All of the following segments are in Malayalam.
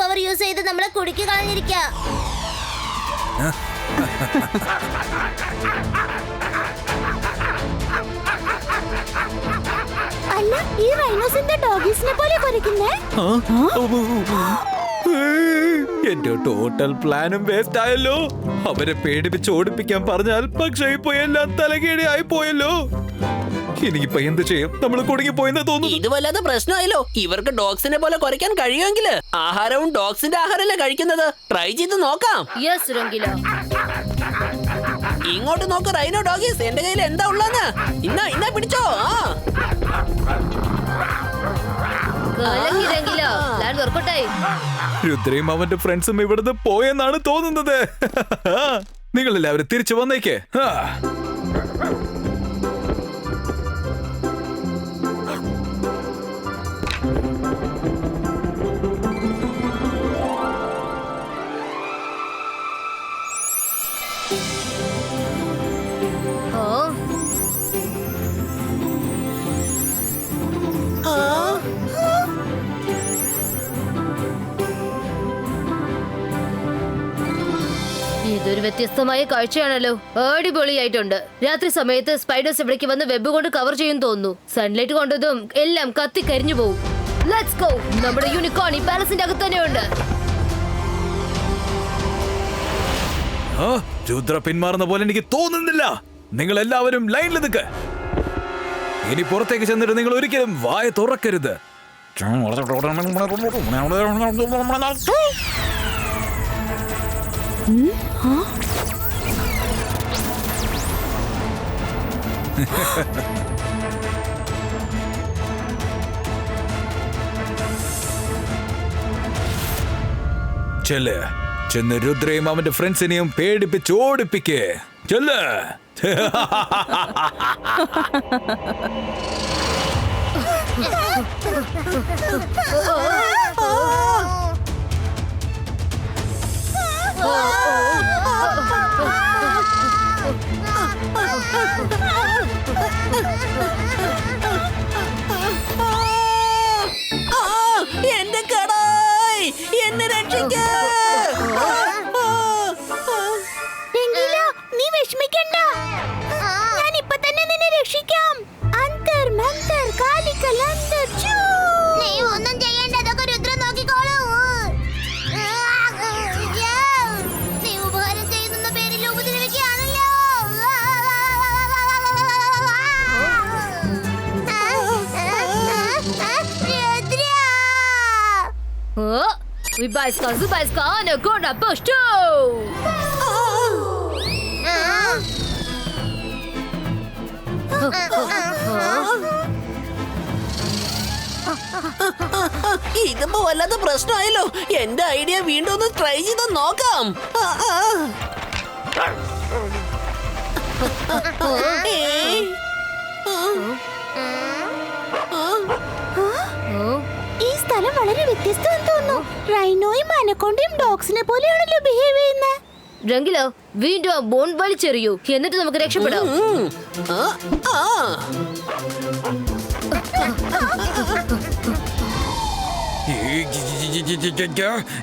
പവർ യൂസ് ചെയ്ത് നമ്മളെ കുടുക്കി കളഞ്ഞിരിക്ക. അല്ല, ഈ റൈനോസിന്റെ ഡോഗീസിനെ പോലെ കുരയ്ക്കുന്നേ. എന്റെ ടോട്ടൽ പ്ലാനും വേസ്റ്റ് ആയല്ലോ. അവരെ പേടിപ്പിച്ച് ഓടിപ്പിക്കാൻ പറഞ്ഞാൽ പക്ഷേ ഇപ്പൊ എല്ലാം തലകേടി ആയി പോയല്ലോ. ഇനിയിപ്പോ എന്ത് ചെയ്യും? നമ്മൾ കുടുങ്ങി പോയെന്ന് തോന്നുന്നു. ഇത് വല്ലാതെ പ്രശ്നമായല്ലോ. ഇവർക്ക് ഡോഗ്സിനെ പോലെ കുറയ്ക്കാൻ കഴിയുമെങ്കിൽ ആഹാരവും ഡോഗ്സിന്റെ ആഹാരമല്ലേ കഴിക്കുന്നത്. ട്രൈ ചെയ്ത് നോക്കാം. യെസ് രംഗിലോ. ഇങ്ങോട്ട് നോക്ക് റൈനോ ഡോഗീസ്, എന്റെ കയ്യിൽ എന്താ ഉള്ളതെന്ന്. ഇന്നാ പിടിച്ചോ. രുദ്രയും അവന്റെ ഫ്രണ്ട്സും ഇവിടുന്ന് പോയെന്നാണ് തോന്നുന്നത്. നിങ്ങൾ എല്ലാവരും തിരിച്ചു വന്നേക്കേ. ഇതൊരു വ്യത്യസ്തമായ കാഴ്ചയാണല്ലോ. അടിപൊളിയായിട്ടുണ്ട്. രാത്രി സമയത്ത് സ്പൈഡേഴ്സ് ഇവിടേക്ക് വന്ന് വെബ് കൊണ്ട് കവർ ചെയ്യും തോന്നുന്നു. സൺലൈറ്റ് കൊണ്ടതും എല്ലാം കത്തി കരിഞ്ഞു പോകും. Let's go. നമ്മുടെ യൂണിക്കോൺ ഈ പാലസിന്റെ അകത്ത് തന്നെയുണ്ട്. രുദ്ര പിന്മാറുന്ന പോലെ എനിക്ക് തോന്നുന്നില്ല. നിങ്ങൾ എല്ലാവരും ലൈനിൽ നിൽക്ക്. ഇനി പുറത്തേക്ക് ചെന്നിട്ട് നിങ്ങൾ ഒരിക്കലും വായ തുറക്കരുത്. ചെന്ന് രുദ്രയും അവന്റെ ഫ്രണ്ട്സിനെയും പേടിപ്പിച്ച് ഓടിപ്പിക്കേ. ചെല്ല്. എന്റെ കടായി, എന്നെ രക്ഷിക്കേ. നീ വിഷമിക്കണ്ട, ഞാൻ ഇപ്പൊ തന്നെ നിന്നെ രക്ഷിക്കാം. അന്തർ മന്തർ കാലിക്കൽ അന്തർ ചൂ. നീ ഒന്നും ചെയ്യണ്ട, അതൊക്കെ രുദ്ര നോക്കിക്കോളൂ. നീ ഉപകാരം ചെയ്യുന്ന പേരിൽ ഉപദ്രവിക്കുകയാണല്ലോ. ഇതിപ്പോ വല്ലാത്ത പ്രശ്നമായല്ലോ. എന്റെ ഐഡിയ വീണ്ടും ഒന്ന് ട്രൈ ചെയ്ത് നോക്കാം. ഈ സ്ഥലം വളരെ വ്യത്യസ്തമെന്ന് തോന്നുന്നു. റൈനോയും അനക്കോണ്ടയും ഡോഗ്സിനെ പോലെയാണല്ലോ ബിഹേവ് ചെയ്യുന്നത്. രംഗിലോ, വീണ്ടും ആ ബോൺ വലിച്ചെറിയൂ. എന്നിട്ട് നമുക്ക് രക്ഷപ്പെടാം.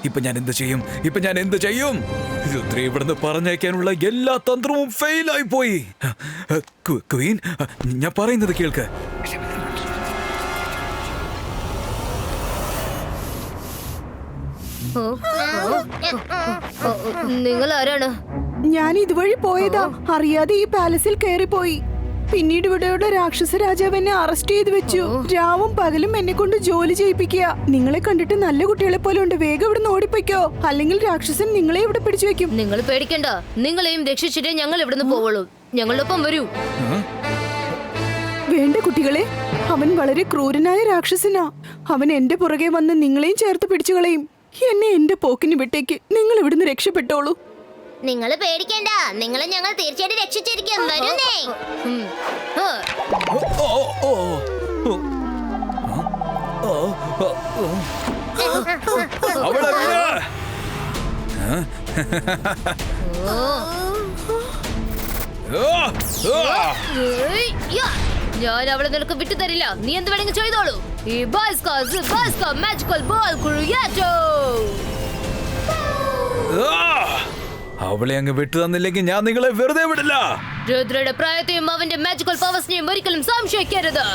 ഇപ്പൊ ഞാൻ എന്ത് ചെയ്യും? രുദ്ര ഇവിടുന്ന് പറഞ്ഞേക്കാനുള്ള എല്ലാ തന്ത്രവും ഫെയിൽ ആയി പോയി. ക്വീൻ, ഞാൻ പറയുന്നത് കേൾക്ക്. നിങ്ങൾ ആരാണ്? ഞാൻ ഇതുവഴി പോയതാ. അറിയാതെ ഈ പാലസിൽ കയറിപ്പോയി. പിന്നീട് ഇവിടെയുള്ള രാക്ഷസ രാജാവ് എന്നെ അറസ്റ്റ് ചെയ്ത് വെച്ചു. രാവും പകലും എന്നെ കൊണ്ട് ജോലി ചെയ്യിപ്പിക്കുക. നിങ്ങളെ കണ്ടിട്ട് നല്ല കുട്ടികളെ പോലെ ഉണ്ട്. വേഗം ഇവിടെ ഓടിപ്പോയിക്കോ, അല്ലെങ്കിൽ രാക്ഷസൻ നിങ്ങളെ ഇവിടെ പിടിച്ചു വെക്കും. നിങ്ങൾ പേടിക്കണ്ട, നിങ്ങളെയും രക്ഷിച്ചിട്ടേ ഞങ്ങൾ ഇവിടുന്ന് പോവുള്ളൂ. ഞങ്ങളുടെ ഒപ്പം വരൂ. വേണ്ട കുട്ടികളെ, അവൻ വളരെ ക്രൂരനായ രാക്ഷസനാ. അവൻ എന്റെ പുറകെ വന്ന് നിങ്ങളെയും ചേർത്ത് പിടിച്ചു കളയും. എന്നെ എന്റെ പോക്കിന് വിട്ടേക്ക്. നിങ്ങൾ ഇവിടുന്ന് രക്ഷപ്പെട്ടോളൂ. നിങ്ങൾ പേടിക്കണ്ട, നിങ്ങളെ ഞങ്ങൾ തീർച്ചയായിട്ടും രക്ഷിച്ചിരിക്കും. വരുന്നേ. ഞാൻ അവളെ നിനക്ക് വിട്ടു തരില്ല. നീ എന്ത് വേണമെങ്കിൽ ചെയ്തോളൂ. ഈ ബൈസ്ക മാജിക്കൽ ബോൾ ക്രിയേറ്റോ. അവളെ അങ്ങ് വിട്ടു തന്നില്ലെങ്കിൽ ഞാൻ നിങ്ങളെ വെറുതെ വിടില്ല. രുദ്രയുടെ പ്രായത്തെയും അവന്റെ മാജിക്കൽ പവേഴ്സിനെയും ഒരിക്കലും സംശയിക്കരുത്.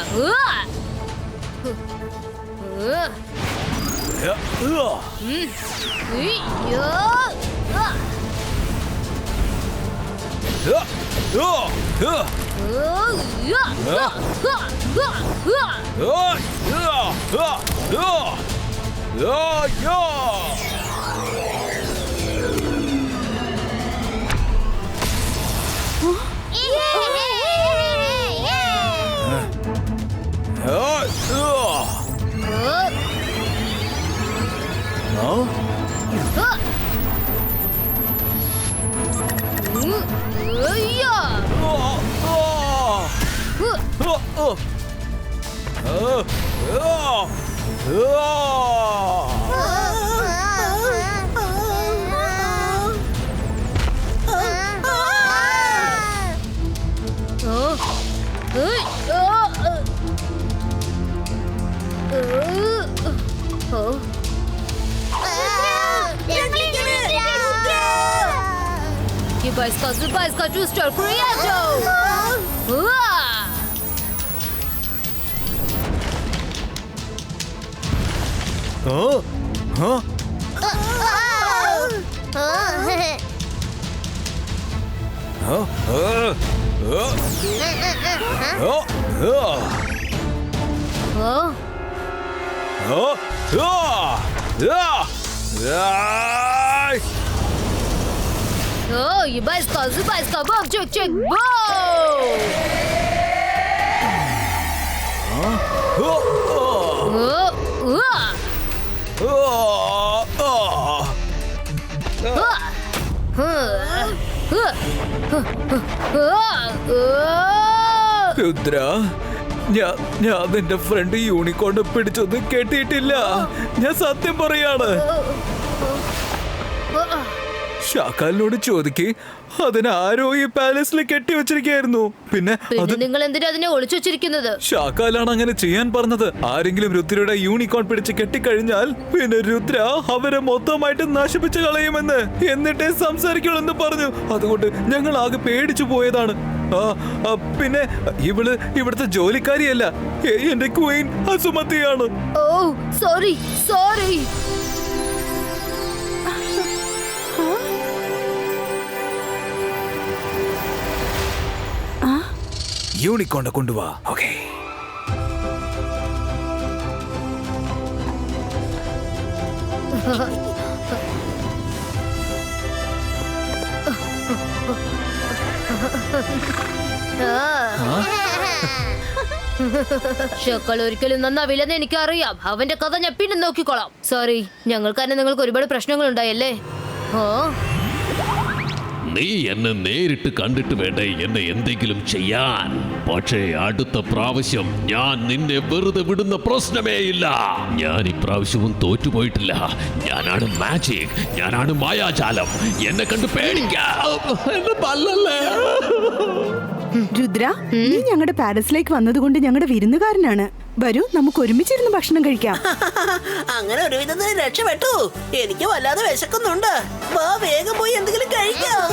Bajka two-star Creato! Oh, you Bajka, boom, check, boom! Rudra, ഞാൻ നിന്റെ ഫ്രണ്ട് യൂണിക്കോൺ പിടിച്ചൊന്നും കേട്ടിട്ടില്ല. ഞാൻ സത്യം പറയാണ്. ഷാക്കാലിനോട് ചോദിക്ക്, അതിനാരോ ഈ പാലസിൽ കെട്ടി വെച്ചിരിക്കായിരുന്നു. പിന്നെ നിങ്ങൾ എന്തിനാ അതിനെ ഒളിച്ചു വെച്ചിരിക്കുന്നത്? ഷാക്കാലാണ് അങ്ങനെ ചെയ്യാൻ പറഞ്ഞത്. ആരെങ്കിലും രുദ്രയുടെ യൂണിക്കോൺ പിടിച്ച് കെട്ടിക്കഴിഞ്ഞാൽ പിന്നെ രുദ്ര അവരെ മൊത്തമായിട്ട് നശിപ്പിച്ചു കളയുമെന്ന്, എന്നിട്ടേ സംസാരിക്കുള്ളൂ പറഞ്ഞു. അതുകൊണ്ട് ഞങ്ങൾ ആകെ പേടിച്ചു പോയതാണ്. പിന്നെ ഇവിടുത്തെ ജോലിക്കാരിയല്ല, എന്റെ ക്വീൻ അസുമതിയാണ്. ഓ സോറി. യൂണിക്കോണ്ട കൊണ്ടുവാ. ഓക്കേ. ഷക്കൾ ഒരിക്കലും നന്നാവില്ലെന്ന് എനിക്കറിയാം. അവന്റെ കഥ ഞാൻ പിന്നെ നോക്കിക്കോളാം. സോറി, ഞങ്ങൾക്ക് തന്നെ നിങ്ങൾക്ക് ഒരുപാട് പ്രശ്നങ്ങൾ ഉണ്ടായല്ലേ. നീ എന്നെ നേരിട്ട് കണ്ടിട്ട് വേണ്ടേ എന്നെ എന്തെങ്കിലും ചെയ്യാൻ. പക്ഷേ അടുത്ത പ്രാവശ്യം ഞാൻ നിന്നെ വെറുതെ വിടുന്ന പ്രശ്നമേ ഇല്ല. ഞാൻ ഇപ്രാവശ്യവും തോറ്റുപോയിട്ടില്ല. ഞാനാണ് മാജിക്, ഞാനാണ് മായാജാലം. എന്നെ കണ്ട് പേടിക്കല്ലേ. രുദ്ര, നീ ഞങ്ങളുടെ പാലസിലേക്ക് വന്നതുകൊണ്ട് ഞങ്ങളുടെ വിരുന്നുകാരനാണ്. വരൂ, നമുക്ക് ഒരുമിച്ചിരുന്ന് ഭക്ഷണം കഴിക്കാം. അങ്ങനെ ഒരു വിധത്തിൽ രക്ഷപ്പെട്ടു. എനിക്ക് വല്ലാതെ വിശക്കുന്നുണ്ട്. വേഗം പോയി എന്തെങ്കിലും കഴിക്കാം.